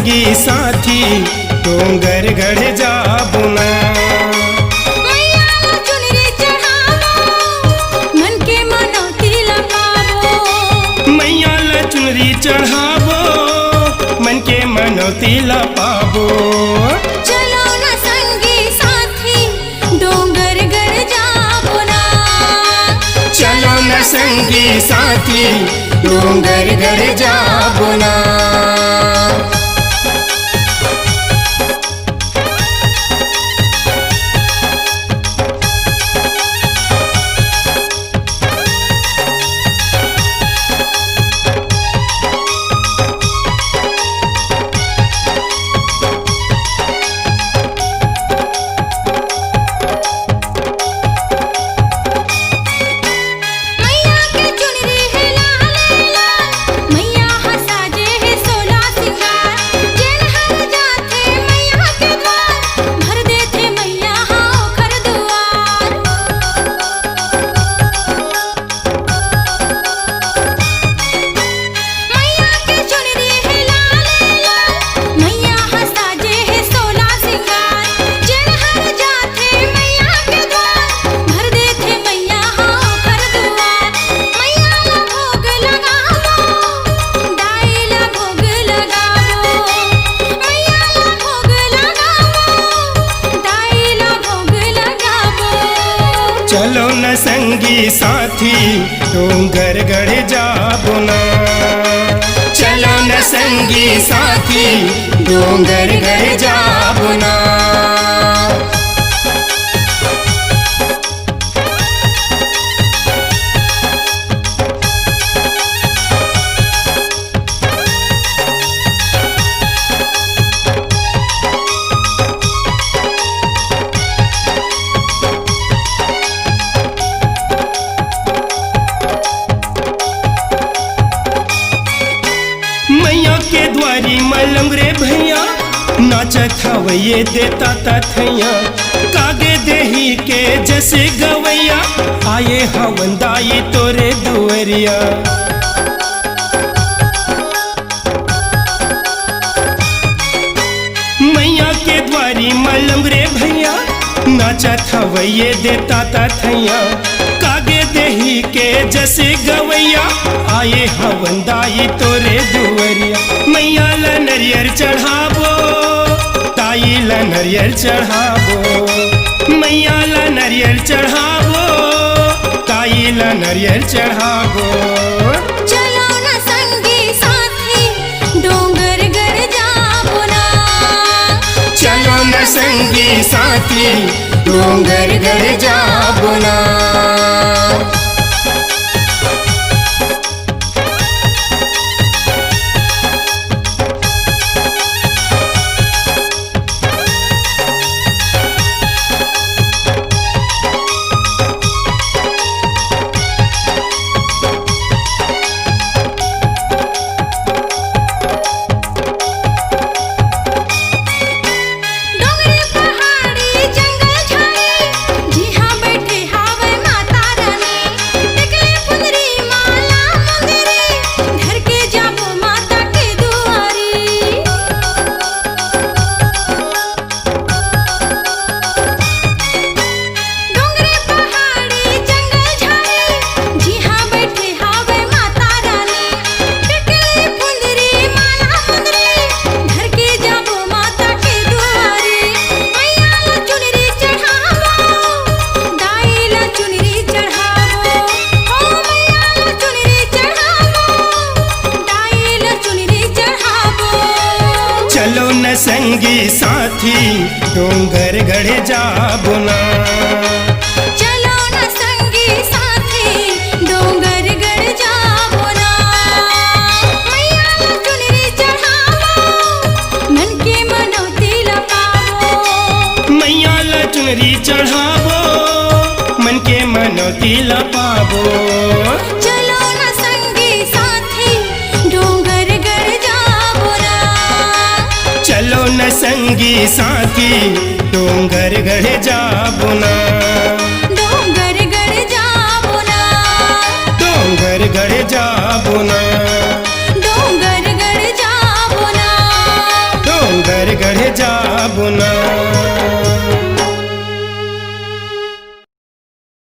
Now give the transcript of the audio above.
संगी साथी डोंगर गढ़ जाबुना। मैया ला चुनरी चढ़ावो मन के मनौती लगावो। मैया ला चुनरी चढ़ावो मन के मनौती ला पाबो। चलो न संगी साथी डोंगर गढ़ जाबुना। चलो न संगी साथी डोंगर गढ़ जाबुना। मैया के चुनरी है लाल लाल, मैया हसाजे है सोला सिंगार। जेन हर जाथे मैया के द्वार, भर देथे मैया हाँ ओखर दुआर। मैया के चुनरी है लाल लाल, मैया हसाजे है सोला सिंगार। जेन हर जाथे मैया के द्वार, भर देथे मैया हाँ ओखर दुआर। मैया ला भोग लगावो दाई ला भोग लगावो। मैया ला भोग लगावो दाई ला भोग लगावो। चलो न संगी साथी डोंगर गढ़ जाबुना। चलो न संगी साथी डोंगर गढ़ जाबुना। मैया के द्वारी मलंग रे भैया नाचत हवैये देता तथैया। कागे देही के जैसे गवैया आए हवन दाई तोरे दुअरिया। मैया के द्वारी मलंग रे भैया नाचत हवैये देता तथैया। कागे देही के जैसे गवैया आए हवन दाई तोरे दुअरिया। मैया ला नरियर चढ़ावो ताई ला नरियर चढ़ावो। मैया ला नरियर चढ़ावो ताई ला नरियर चढ़ावो। चलो न संगी साथी डोंगर गढ़ जाबुना। चलो न संगी साथी डोंगर गढ़ जाबुना। डोंगरे पहाड़ी जंगल झाड़ी, जिहाँ बैठे हावै माता रानी। टिकले फुलरी माला मुंदरी, धर के जाबो माता के दुआरी। डोंगरे पहाड़ी जंगल झाड़ी, जिहाँ बैठे हावै माता रानी। टिकले फुलरी माला मुंदरी, धर के जाबो माता के दुआरी। मैया ला चुनरी चढ़ावो दाई ला चुनरी चढ़ावो। हो मैया ला चुनरी चढ़ावो दाई ला चुनरी चढ़ावो। चलो न संगी साथी डोंगर गढ़ जाबुना। चलो न संगी साथी डोंगर गढ़ जाबुना। मैया ला चुनरी चढ़ावो मन के मनौती लगावो। मैया ला चुनरी चढ़ावो मन के मनौती ला पाबो। चलो न संगी साथी डोंगर गढ़ जाबुना। चलो न संगी साथी डोंगर गढ़ जाबुना। डोंगर गढ़ जाबुना। डोंगर गढ़ जाबुना।